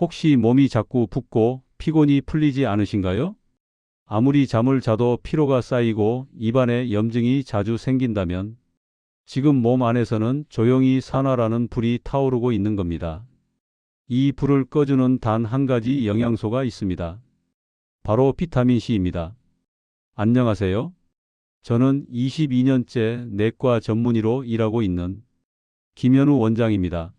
혹시 몸이 자꾸 붓고 피곤이 풀리지 않으신가요? 아무리 잠을 자도 피로가 쌓이고 입안에 염증이 자주 생긴다면 지금 몸 안에서는 조용히 산화라는 불이 타오르고 있는 겁니다. 이 불을 꺼주는 단 한 가지 영양소가 있습니다. 바로 비타민C입니다. 안녕하세요. 저는 22년째 내과 전문의로 일하고 있는 김현우 원장입니다.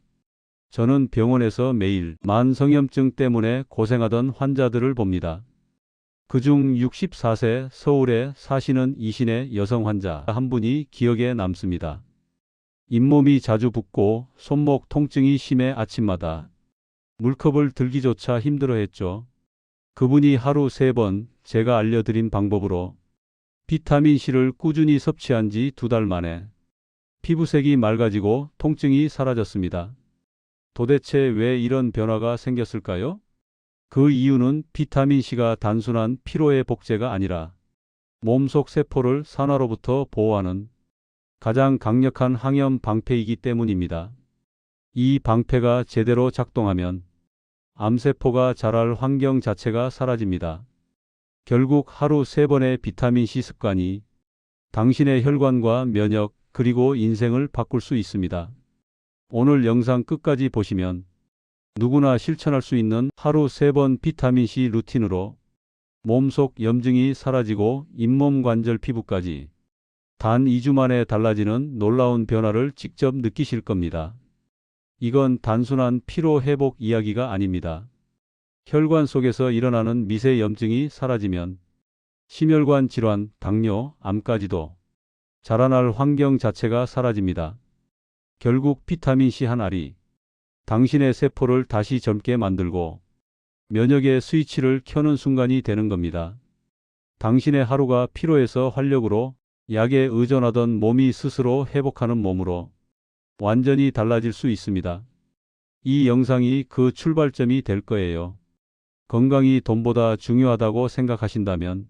저는 병원에서 매일 만성염증 때문에 고생하던 환자들을 봅니다. 그중 64세 서울에 사시는 이신의 여성 환자 한 분이 기억에 남습니다. 잇몸이 자주 붓고 손목 통증이 심해 아침마다 물컵을 들기조차 힘들어했죠. 그분이 하루 3번 제가 알려드린 방법으로 비타민C를 꾸준히 섭취한 지 2달 만에 피부색이 맑아지고 통증이 사라졌습니다. 도대체 왜 이런 변화가 생겼을까요? 그 이유는 비타민C가 단순한 피로의 복제가 아니라 몸속 세포를 산화로부터 보호하는 가장 강력한 항염 방패이기 때문입니다. 이 방패가 제대로 작동하면 암세포가 자랄 환경 자체가 사라집니다. 결국 하루 3번의 비타민C 습관이 당신의 혈관과 면역 그리고 인생을 바꿀 수 있습니다. 오늘 영상 끝까지 보시면 누구나 실천할 수 있는 하루 3번 비타민C 루틴으로 몸속 염증이 사라지고 잇몸 관절 피부까지 단 2주 만에 달라지는 놀라운 변화를 직접 느끼실 겁니다. 이건 단순한 피로 회복 이야기가 아닙니다. 혈관 속에서 일어나는 미세 염증이 사라지면 심혈관 질환, 당뇨, 암까지도 자라날 환경 자체가 사라집니다. 결국 비타민C 한 알이 당신의 세포를 다시 젊게 만들고 면역의 스위치를 켜는 순간이 되는 겁니다. 당신의 하루가 피로에서 활력으로, 약에 의존하던 몸이 스스로 회복하는 몸으로 완전히 달라질 수 있습니다. 이 영상이 그 출발점이 될 거예요. 건강이 돈보다 중요하다고 생각하신다면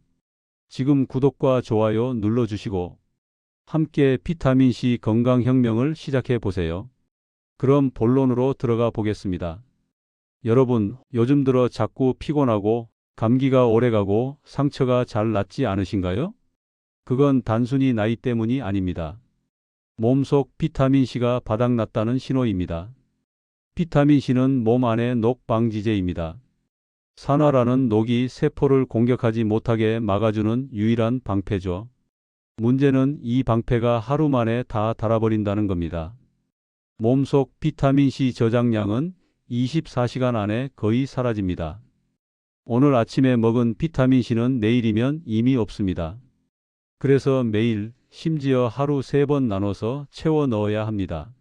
지금 구독과 좋아요 눌러주시고 함께 비타민C 건강혁명을 시작해 보세요. 그럼 본론으로 들어가 보겠습니다. 여러분, 요즘 들어 자꾸 피곤하고 감기가 오래가고 상처가 잘 낫지 않으신가요? 그건 단순히 나이 때문이 아닙니다. 몸속 비타민C가 바닥났다는 신호입니다. 비타민C는 몸 안의 녹 방지제입니다. 산화라는 녹이 세포를 공격하지 못하게 막아주는 유일한 방패죠. 문제는 이 방패가 하루 만에 다 닳아버린다는 겁니다. 몸속 비타민C 저장량은 24시간 안에 거의 사라집니다. 오늘 아침에 먹은 비타민C는 내일이면 이미 없습니다. 그래서 매일, 심지어 하루 3번 나눠서 채워 넣어야 합니다.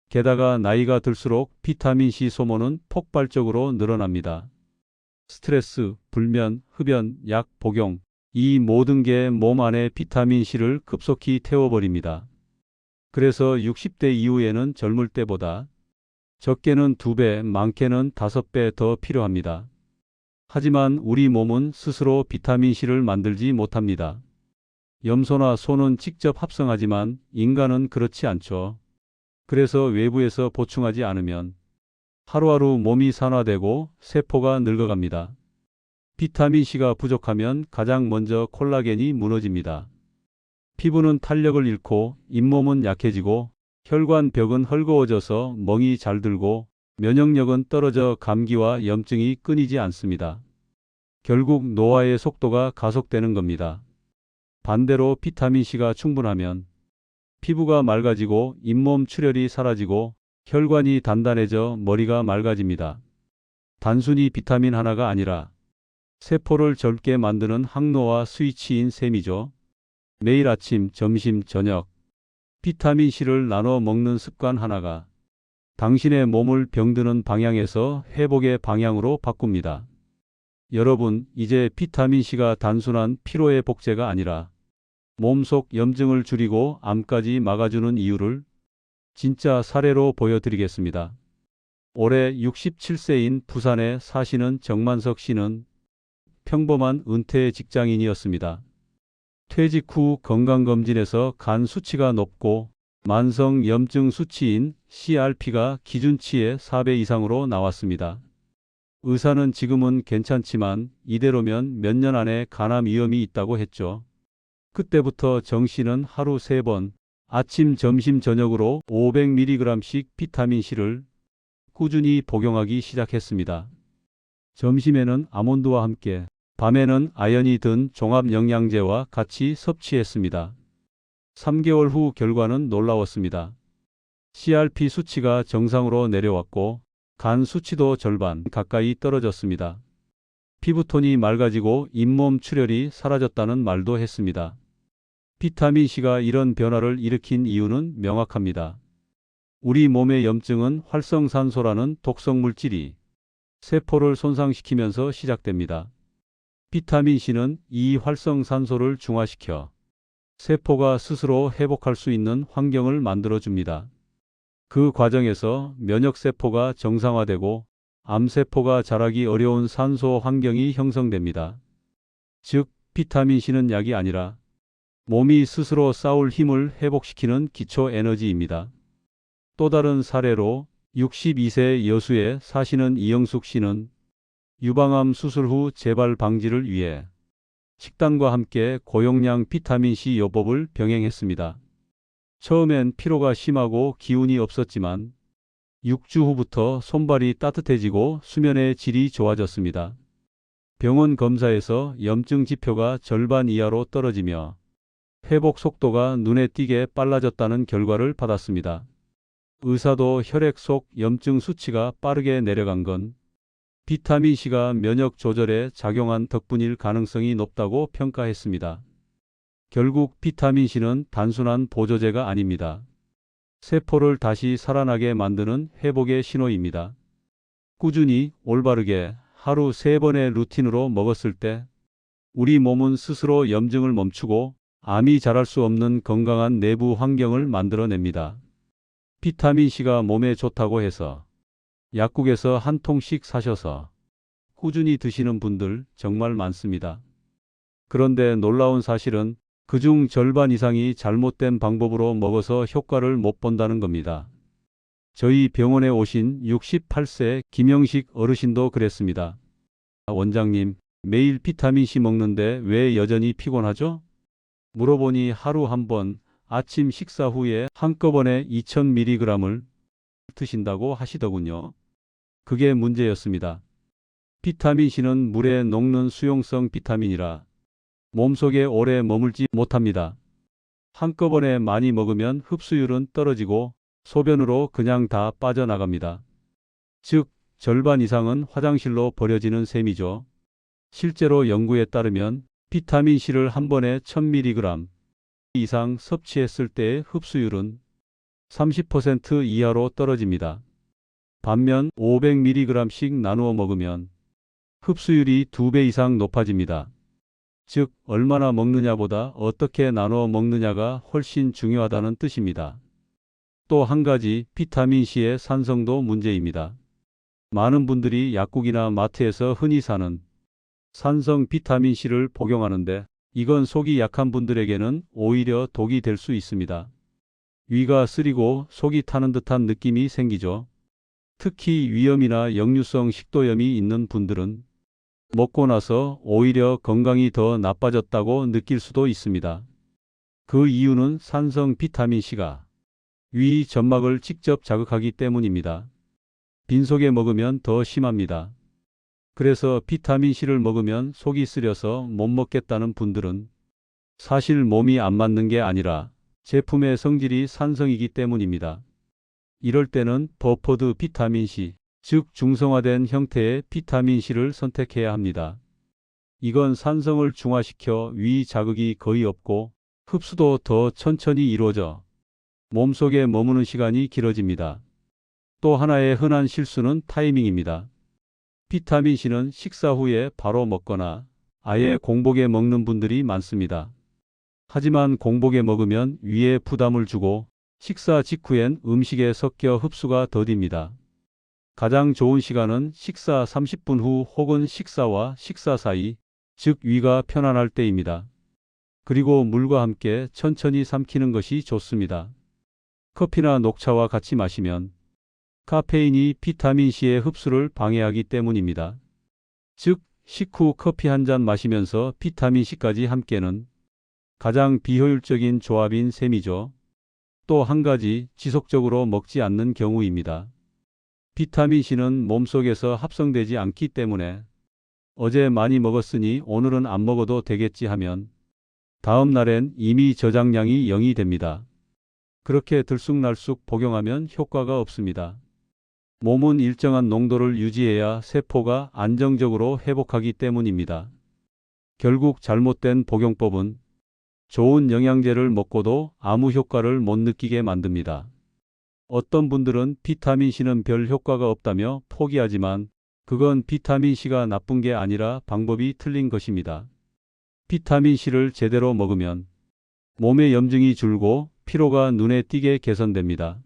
게다가 나이가 들수록 비타민C 소모는 폭발적으로 늘어납니다. 스트레스, 불면, 흡연, 약 복용, 이 모든 게 몸 안에 비타민C를 급속히 태워버립니다. 그래서 60대 이후에는 젊을 때보다 적게는 2배, 많게는 5배 더 필요합니다. 하지만 우리 몸은 스스로 비타민C를 만들지 못합니다. 염소나 소는 직접 합성하지만 인간은 그렇지 않죠. 그래서 외부에서 보충하지 않으면 하루하루 몸이 산화되고 세포가 늙어갑니다. 비타민C가 부족하면 가장 먼저 콜라겐이 무너집니다. 피부는 탄력을 잃고 잇몸은 약해지고 혈관 벽은 헐거워져서 멍이 잘 들고 면역력은 떨어져 감기와 염증이 끊이지 않습니다. 결국 노화의 속도가 가속되는 겁니다. 반대로 비타민C가 충분하면 피부가 맑아지고 잇몸 출혈이 사라지고 혈관이 단단해져 머리가 맑아집니다. 단순히 비타민 하나가 아니라 세포를 젊게 만드는 항노화 스위치인 셈이죠. 매일 아침, 점심, 저녁 비타민C를 나눠 먹는 습관 하나가 당신의 몸을 병드는 방향에서 회복의 방향으로 바꿉니다. 여러분, 이제 비타민C가 단순한 피로의 복제가 아니라 몸속 염증을 줄이고 암까지 막아주는 이유를 진짜 사례로 보여드리겠습니다. 올해 67세인 부산에 사시는 정만석 씨는 평범한 은퇴 직장인이었습니다. 퇴직 후 건강검진에서 간 수치가 높고 만성 염증 수치인 CRP가 기준치의 4배 이상으로 나왔습니다. 의사는 지금은 괜찮지만 이대로면 몇 년 안에 간암 위험이 있다고 했죠. 그때부터 정 씨는 하루 3번, 아침, 점심, 저녁으로 500mg씩 비타민C를 꾸준히 복용하기 시작했습니다. 점심에는 아몬드와 함께, 밤에는 아연이 든 종합영양제와 같이 섭취했습니다. 3개월 후 결과는 놀라웠습니다. CRP 수치가 정상으로 내려왔고 간 수치도 절반 가까이 떨어졌습니다. 피부톤이 맑아지고 잇몸 출혈이 사라졌다는 말도 했습니다. 비타민C가 이런 변화를 일으킨 이유는 명확합니다. 우리 몸의 염증은 활성산소라는 독성 물질이 세포를 손상시키면서 시작됩니다. 비타민C는 이 활성산소를 중화시켜 세포가 스스로 회복할 수 있는 환경을 만들어줍니다. 그 과정에서 면역세포가 정상화되고 암세포가 자라기 어려운 산소 환경이 형성됩니다. 즉, 비타민C는 약이 아니라 몸이 스스로 싸울 힘을 회복시키는 기초 에너지입니다. 또 다른 사례로 62세 여수에 사시는 이영숙 씨는 유방암 수술 후 재발 방지를 위해 식단과 함께 고용량 비타민C 요법을 병행했습니다. 처음엔 피로가 심하고 기운이 없었지만 6주 후부터 손발이 따뜻해지고 수면의 질이 좋아졌습니다. 병원 검사에서 염증 지표가 절반 이하로 떨어지며 회복 속도가 눈에 띄게 빨라졌다는 결과를 받았습니다. 의사도 혈액 속 염증 수치가 빠르게 내려간 건 비타민C가 면역 조절에 작용한 덕분일 가능성이 높다고 평가했습니다. 결국 비타민C는 단순한 보조제가 아닙니다. 세포를 다시 살아나게 만드는 회복의 신호입니다. 꾸준히 올바르게 하루 3번의 루틴으로 먹었을 때 우리 몸은 스스로 염증을 멈추고 암이 자랄 수 없는 건강한 내부 환경을 만들어냅니다. 비타민C가 몸에 좋다고 해서 약국에서 한 통씩 사셔서 꾸준히 드시는 분들 정말 많습니다. 그런데 놀라운 사실은 그중 절반 이상이 잘못된 방법으로 먹어서 효과를 못 본다는 겁니다. 저희 병원에 오신 68세 김영식 어르신도 그랬습니다. 원장님, 매일 비타민C 먹는데 왜 여전히 피곤하죠? 물어보니 하루 한 번 아침 식사 후에 한꺼번에 2000mg을 드신다고 하시더군요. 그게 문제였습니다. 비타민C는 물에 녹는 수용성 비타민이라 몸속에 오래 머물지 못합니다. 한꺼번에 많이 먹으면 흡수율은 떨어지고 소변으로 그냥 다 빠져나갑니다. 즉, 절반 이상은 화장실로 버려지는 셈이죠. 실제로 연구에 따르면 비타민C를 한 번에 1000mg 이상 섭취했을 때의 흡수율은 30% 이하로 떨어집니다. 반면 500mg씩 나누어 먹으면 흡수율이 2배 이상 높아집니다. 즉, 얼마나 먹느냐보다 어떻게 나누어 먹느냐가 훨씬 중요하다는 뜻입니다. 또 한 가지 비타민C의 산성도 문제입니다. 많은 분들이 약국이나 마트에서 흔히 사는 산성 비타민C를 복용하는데 이건 속이 약한 분들에게는 오히려 독이 될 수 있습니다. 위가 쓰리고 속이 타는 듯한 느낌이 생기죠. 특히 위염이나 역류성 식도염이 있는 분들은 먹고 나서 오히려 건강이 더 나빠졌다고 느낄 수도 있습니다. 그 이유는 산성 비타민C가 위 점막을 직접 자극하기 때문입니다. 빈속에 먹으면 더 심합니다. 그래서 비타민C를 먹으면 속이 쓰려서 못 먹겠다는 분들은 사실 몸이 안 맞는 게 아니라 제품의 성질이 산성이기 때문입니다. 이럴 때는 버퍼드 비타민C, 즉 중성화된 형태의 비타민C를 선택해야 합니다. 이건 산성을 중화시켜 위 자극이 거의 없고 흡수도 더 천천히 이루어져 몸속에 머무는 시간이 길어집니다. 또 하나의 흔한 실수는 타이밍입니다. 비타민C는 식사 후에 바로 먹거나 아예 공복에 먹는 분들이 많습니다. 하지만 공복에 먹으면 위에 부담을 주고 식사 직후엔 음식에 섞여 흡수가 더딥니다. 가장 좋은 시간은 식사 30분 후 혹은 식사와 식사 사이, 즉 위가 편안할 때입니다. 그리고 물과 함께 천천히 삼키는 것이 좋습니다. 커피나 녹차와 같이 마시면 카페인이 비타민C의 흡수를 방해하기 때문입니다. 즉, 식후 커피 한 잔 마시면서 비타민C까지 함께는 가장 비효율적인 조합인 셈이죠. 또 한 가지 지속적으로 먹지 않는 경우입니다. 비타민C는 몸속에서 합성되지 않기 때문에 어제 많이 먹었으니 오늘은 안 먹어도 되겠지 하면 다음 날엔 이미 저장량이 0이 됩니다. 그렇게 들쑥날쑥 복용하면 효과가 없습니다. 몸은 일정한 농도를 유지해야 세포가 안정적으로 회복하기 때문입니다. 결국 잘못된 복용법은 좋은 영양제를 먹고도 아무 효과를 못 느끼게 만듭니다. 어떤 분들은 비타민C는 별 효과가 없다며 포기하지만 그건 비타민C가 나쁜 게 아니라 방법이 틀린 것입니다. 비타민C를 제대로 먹으면 몸의 염증이 줄고 피로가 눈에 띄게 개선됩니다.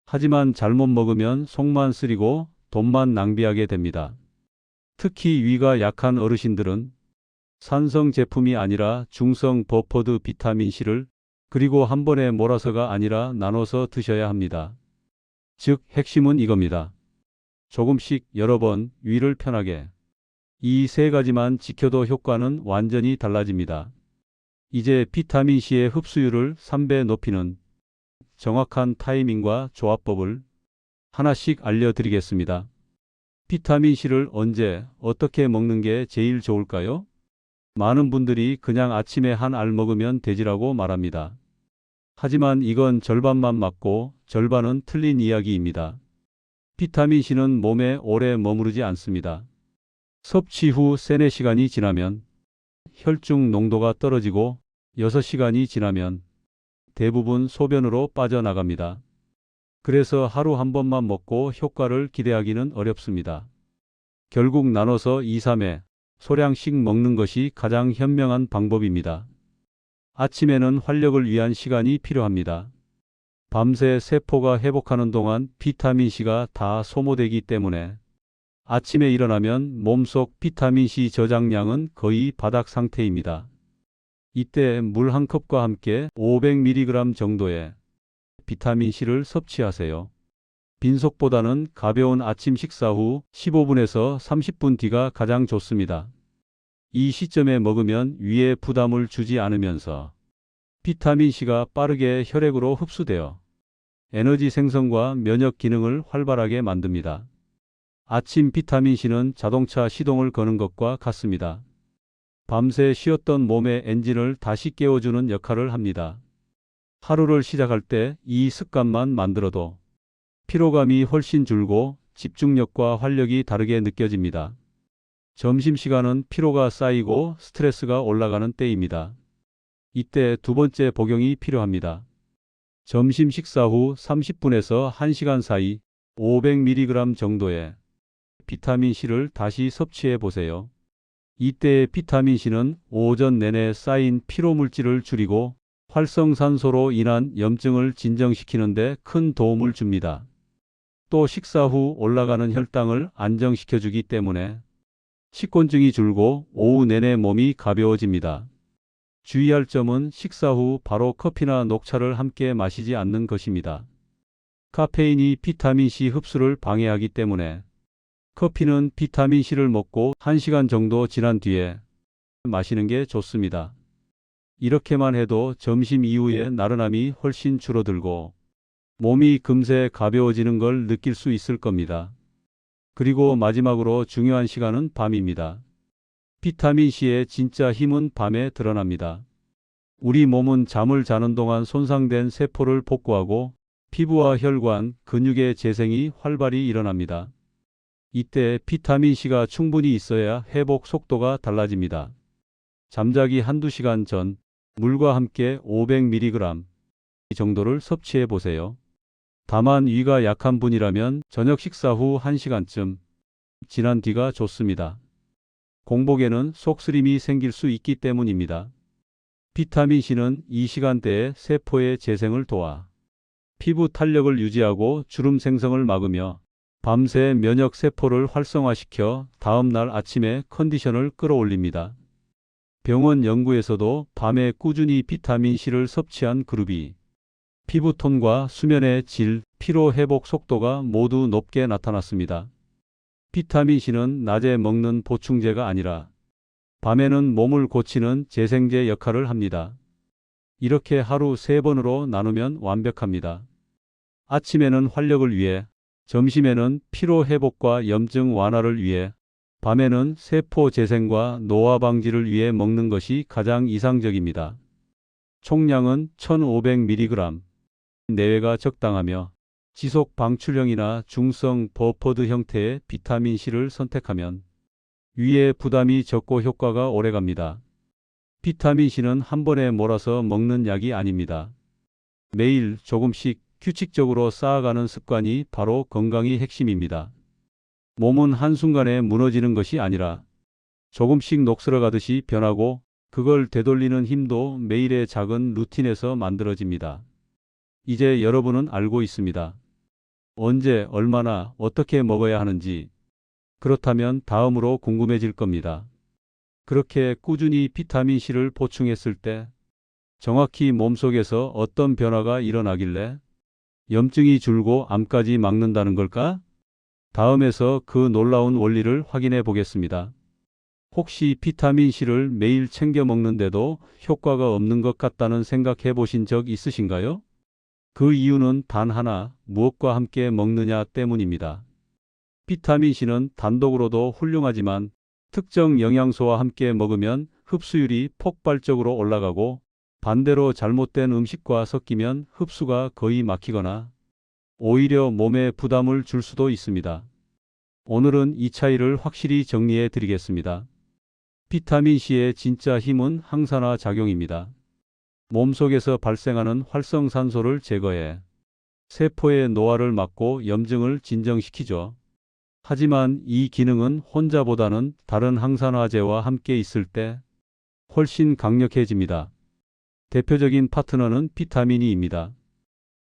하지만 잘못 먹으면 속만 쓰리고 돈만 낭비하게 됩니다. 특히 위가 약한 어르신들은 산성 제품이 아니라 중성 버퍼드 비타민C를 그리고 한 번에 몰아서가 아니라 나눠서 드셔야 합니다. 즉, 핵심은 이겁니다. 조금씩 여러 번 위를 편하게. 이 세 가지만 지켜도 효과는 완전히 달라집니다. 이제 비타민C의 흡수율을 3배 높이는 정확한 타이밍과 조합법을 하나씩 알려드리겠습니다. 비타민C를 언제, 어떻게 먹는 게 제일 좋을까요? 많은 분들이 그냥 아침에 한 알 먹으면 되지라고 말합니다. 하지만 이건 절반만 맞고 절반은 틀린 이야기입니다. 비타민C는 몸에 오래 머무르지 않습니다. 섭취 후 3-4시간이 지나면 혈중 농도가 떨어지고 6시간이 지나면 대부분 소변으로 빠져나갑니다. 그래서 하루 한 번만 먹고 효과를 기대하기는 어렵습니다. 결국 나눠서 2-3회 소량씩 먹는 것이 가장 현명한 방법입니다. 아침에는 활력을 위한 시간이 필요합니다. 밤새 세포가 회복하는 동안 비타민C가 다 소모되기 때문에 아침에 일어나면 몸속 비타민C 저장량은 거의 바닥 상태입니다. 이때 물 한 컵과 함께 500mg 정도의 비타민C를 섭취하세요. 빈속보다는 가벼운 아침 식사 후 15분에서 30분 뒤가 가장 좋습니다. 이 시점에 먹으면 위에 부담을 주지 않으면서 비타민C가 빠르게 혈액으로 흡수되어 에너지 생성과 면역 기능을 활발하게 만듭니다. 아침 비타민C는 자동차 시동을 거는 것과 같습니다. 밤새 쉬었던 몸의 엔진을 다시 깨워주는 역할을 합니다. 하루를 시작할 때 이 습관만 만들어도 피로감이 훨씬 줄고 집중력과 활력이 다르게 느껴집니다. 점심시간은 피로가 쌓이고 스트레스가 올라가는 때입니다. 이때 두 번째 복용이 필요합니다. 점심 식사 후 30분에서 1시간 사이 500mg 정도의 비타민C를 다시 섭취해 보세요. 이때의 비타민C는 오전 내내 쌓인 피로물질을 줄이고 활성산소로 인한 염증을 진정시키는 데 큰 도움을 줍니다. 또 식사 후 올라가는 혈당을 안정시켜주기 때문에 식곤증이 줄고 오후 내내 몸이 가벼워집니다. 주의할 점은 식사 후 바로 커피나 녹차를 함께 마시지 않는 것입니다. 카페인이 비타민C 흡수를 방해하기 때문에 커피는 비타민C를 먹고 1시간 정도 지난 뒤에 마시는 게 좋습니다. 이렇게만 해도 점심 이후에 나른함이 훨씬 줄어들고 몸이 금세 가벼워지는 걸 느낄 수 있을 겁니다. 그리고 마지막으로 중요한 시간은 밤입니다. 비타민C의 진짜 힘은 밤에 드러납니다. 우리 몸은 잠을 자는 동안 손상된 세포를 복구하고 피부와 혈관, 근육의 재생이 활발히 일어납니다. 이때 비타민C가 충분히 있어야 회복 속도가 달라집니다. 잠자기 1-2시간 전 물과 함께 500mg 정도를 섭취해 보세요. 다만 위가 약한 분이라면 저녁 식사 후 1시간쯤 지난 뒤가 좋습니다. 공복에는 속쓰림이 생길 수 있기 때문입니다. 비타민C는 이 시간대에 세포의 재생을 도와 피부 탄력을 유지하고 주름 생성을 막으며 밤새 면역 세포를 활성화시켜 다음 날 아침에 컨디션을 끌어올립니다. 병원 연구에서도 밤에 꾸준히 비타민C를 섭취한 그룹이 피부톤과 수면의 질, 피로 회복 속도가 모두 높게 나타났습니다. 비타민C는 낮에 먹는 보충제가 아니라 밤에는 몸을 고치는 재생제 역할을 합니다. 이렇게 하루 3번으로 나누면 완벽합니다. 아침에는 활력을 위해, 점심에는 피로 회복과 염증 완화를 위해, 밤에는 세포 재생과 노화 방지를 위해 먹는 것이 가장 이상적입니다. 총량은 1500mg 내외가 적당하며 지속 방출형이나 중성 버퍼드 형태의 비타민C를 선택하면 위에 부담이 적고 효과가 오래갑니다. 비타민C는 한 번에 몰아서 먹는 약이 아닙니다. 매일 조금씩 규칙적으로 쌓아가는 습관이 바로 건강의 핵심입니다. 몸은 한순간에 무너지는 것이 아니라 조금씩 녹슬어가듯이 변하고, 그걸 되돌리는 힘도 매일의 작은 루틴에서 만들어집니다. 이제 여러분은 알고 있습니다. 언제, 얼마나, 어떻게 먹어야 하는지. 그렇다면 다음으로 궁금해질 겁니다. 그렇게 꾸준히 비타민C를 보충했을 때 정확히 몸속에서 어떤 변화가 일어나길래 염증이 줄고 암까지 막는다는 걸까? 다음에서 그 놀라운 원리를 확인해 보겠습니다. 혹시 비타민C를 매일 챙겨 먹는데도 효과가 없는 것 같다는 생각해 보신 적 있으신가요? 그 이유는 단 하나, 무엇과 함께 먹느냐 때문입니다. 비타민C는 단독으로도 훌륭하지만 특정 영양소와 함께 먹으면 흡수율이 폭발적으로 올라가고, 반대로 잘못된 음식과 섞이면 흡수가 거의 막히거나 오히려 몸에 부담을 줄 수도 있습니다. 오늘은 이 차이를 확실히 정리해 드리겠습니다. 비타민C의 진짜 힘은 항산화 작용입니다. 몸속에서 발생하는 활성산소를 제거해 세포의 노화를 막고 염증을 진정시키죠. 하지만 이 기능은 혼자보다는 다른 항산화제와 함께 있을 때 훨씬 강력해집니다. 대표적인 파트너는 비타민 E입니다.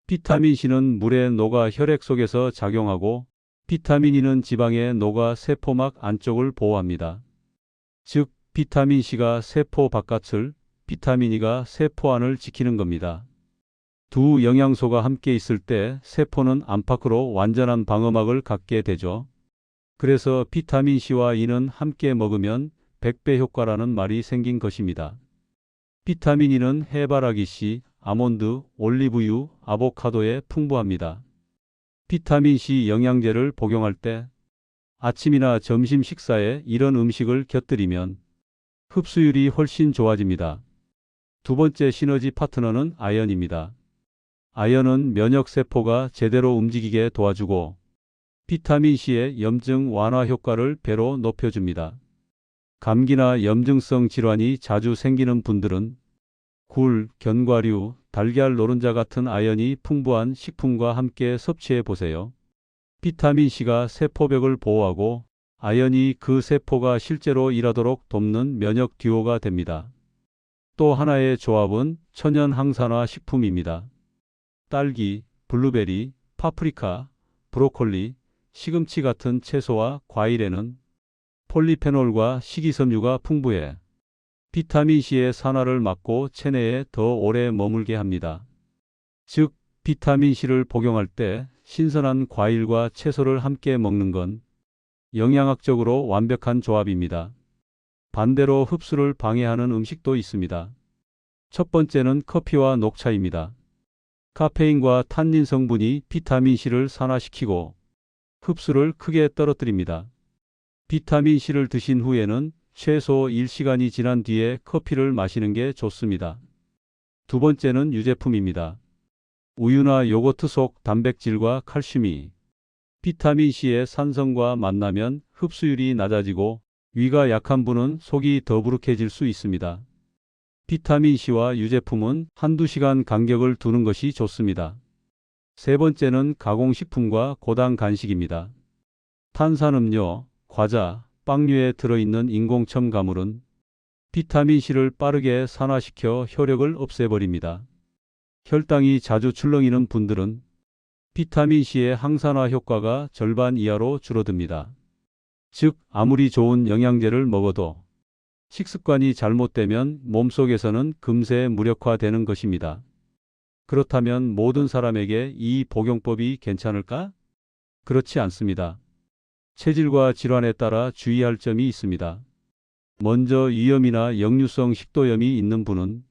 비타민C는 물에 녹아 혈액 속에서 작용하고, 비타민 E는 지방에 녹아 세포막 안쪽을 보호합니다. 즉, 비타민C가 세포 바깥을, 비타민 E가 세포 안을 지키는 겁니다. 두 영양소가 함께 있을 때 세포는 안팎으로 완전한 방어막을 갖게 되죠. 그래서 비타민C와 E는 함께 먹으면 100배 효과라는 말이 생긴 것입니다. 비타민 E는 해바라기 씨, 아몬드, 올리브유, 아보카도에 풍부합니다. 비타민C 영양제를 복용할 때 아침이나 점심 식사에 이런 음식을 곁들이면 흡수율이 훨씬 좋아집니다. 두 번째 시너지 파트너는 아연입니다. 아연은 면역세포가 제대로 움직이게 도와주고, 비타민C의 염증 완화 효과를 배로 높여줍니다. 감기나 염증성 질환이 자주 생기는 분들은 굴, 견과류, 달걀 노른자 같은 아연이 풍부한 식품과 함께 섭취해 보세요. 비타민C가 세포벽을 보호하고, 아연이 그 세포가 실제로 일하도록 돕는 면역 듀오가 됩니다. 또 하나의 조합은 천연 항산화 식품입니다. 딸기, 블루베리, 파프리카, 브로콜리, 시금치 같은 채소와 과일에는 폴리페놀과 식이섬유가 풍부해 비타민C의 산화를 막고 체내에 더 오래 머물게 합니다. 즉, 비타민C를 복용할 때 신선한 과일과 채소를 함께 먹는 건 영양학적으로 완벽한 조합입니다. 반대로 흡수를 방해하는 음식도 있습니다. 첫 번째는 커피와 녹차입니다. 카페인과 탄닌 성분이 비타민C를 산화시키고 흡수를 크게 떨어뜨립니다. 비타민C를 드신 후에는 최소 1시간이 지난 뒤에 커피를 마시는 게 좋습니다. 두 번째는 유제품입니다. 우유나 요거트 속 단백질과 칼슘이 비타민C의 산성과 만나면 흡수율이 낮아지고, 위가 약한 분은 속이 더부룩해질 수 있습니다. 비타민C와 유제품은 한두 시간 간격을 두는 것이 좋습니다. 세 번째는 가공식품과 고당 간식입니다. 탄산음료, 과자, 빵류에 들어있는 인공 첨가물은 비타민C를 빠르게 산화시켜 효력을 없애버립니다. 혈당이 자주 출렁이는 분들은 비타민C의 항산화 효과가 절반 이하로 줄어듭니다. 즉, 아무리 좋은 영양제를 먹어도 식습관이 잘못되면 몸속에서는 금세 무력화되는 것입니다. 그렇다면 모든 사람에게 이 복용법이 괜찮을까? 그렇지 않습니다. 체질과 질환에 따라 주의할 점이 있습니다. 먼저 위염이나 역류성 식도염이 있는 분은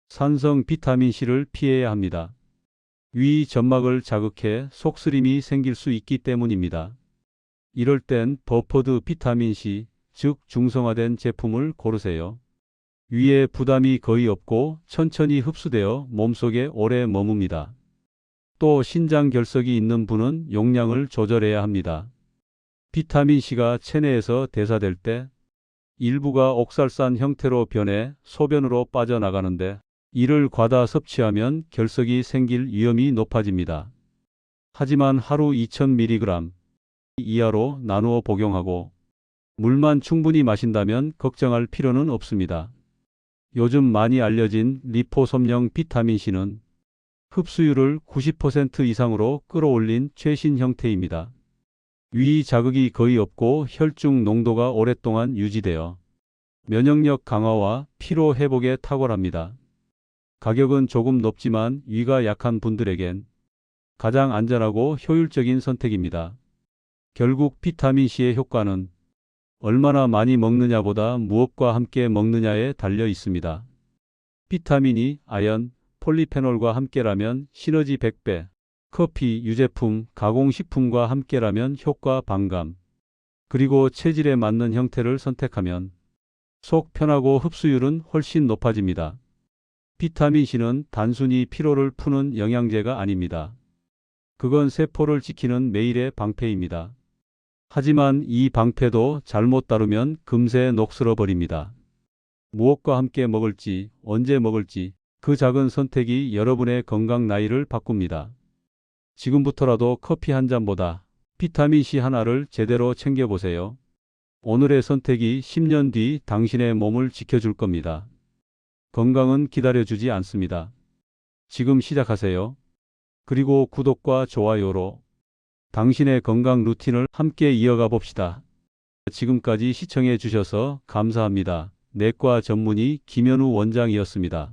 산성 비타민C를 피해야 합니다. 위 점막을 자극해 속쓰림이 생길 수 있기 때문입니다. 이럴 땐 버퍼드 비타민C, 즉 중성화된 제품을 고르세요. 위에 부담이 거의 없고 천천히 흡수되어 몸속에 오래 머뭅니다. 또 신장 결석이 있는 분은 용량을 조절해야 합니다. 비타민C가 체내에서 대사될 때 일부가 옥살산 형태로 변해 소변으로 빠져나가는데 이를 과다 섭취하면 결석이 생길 위험이 높아집니다. 하지만 하루 2000mg 이하로 나누어 복용하고 물만 충분히 마신다면 걱정할 필요는 없습니다. 요즘 많이 알려진 리포솜형 비타민C는 흡수율을 90% 이상으로 끌어올린 최신 형태입니다. 위 자극이 거의 없고 혈중 농도가 오랫동안 유지되어 면역력 강화와 피로 회복에 탁월합니다. 가격은 조금 높지만 위가 약한 분들에겐 가장 안전하고 효율적인 선택입니다. 결국 비타민C의 효과는 얼마나 많이 먹느냐보다 무엇과 함께 먹느냐에 달려 있습니다. 비타민이 아연, 폴리페놀과 함께라면 시너지 100배, 커피, 유제품, 가공식품과 함께라면 효과 반감, 그리고 체질에 맞는 형태를 선택하면 속 편하고 흡수율은 훨씬 높아집니다. 비타민C는 단순히 피로를 푸는 영양제가 아닙니다. 그건 세포를 지키는 매일의 방패입니다. 하지만 이 방패도 잘못 다루면 금세 녹슬어 버립니다. 무엇과 함께 먹을지, 언제 먹을지 그 작은 선택이 여러분의 건강 나이를 바꿉니다. 지금부터라도 커피 한 잔보다 비타민C 하나를 제대로 챙겨보세요. 오늘의 선택이 10년 뒤 당신의 몸을 지켜줄 겁니다. 건강은 기다려주지 않습니다. 지금 시작하세요. 그리고 구독과 좋아요로 당신의 건강 루틴을 함께 이어가 봅시다. 지금까지 시청해 주셔서 감사합니다. 내과 전문의 김현우 원장이었습니다.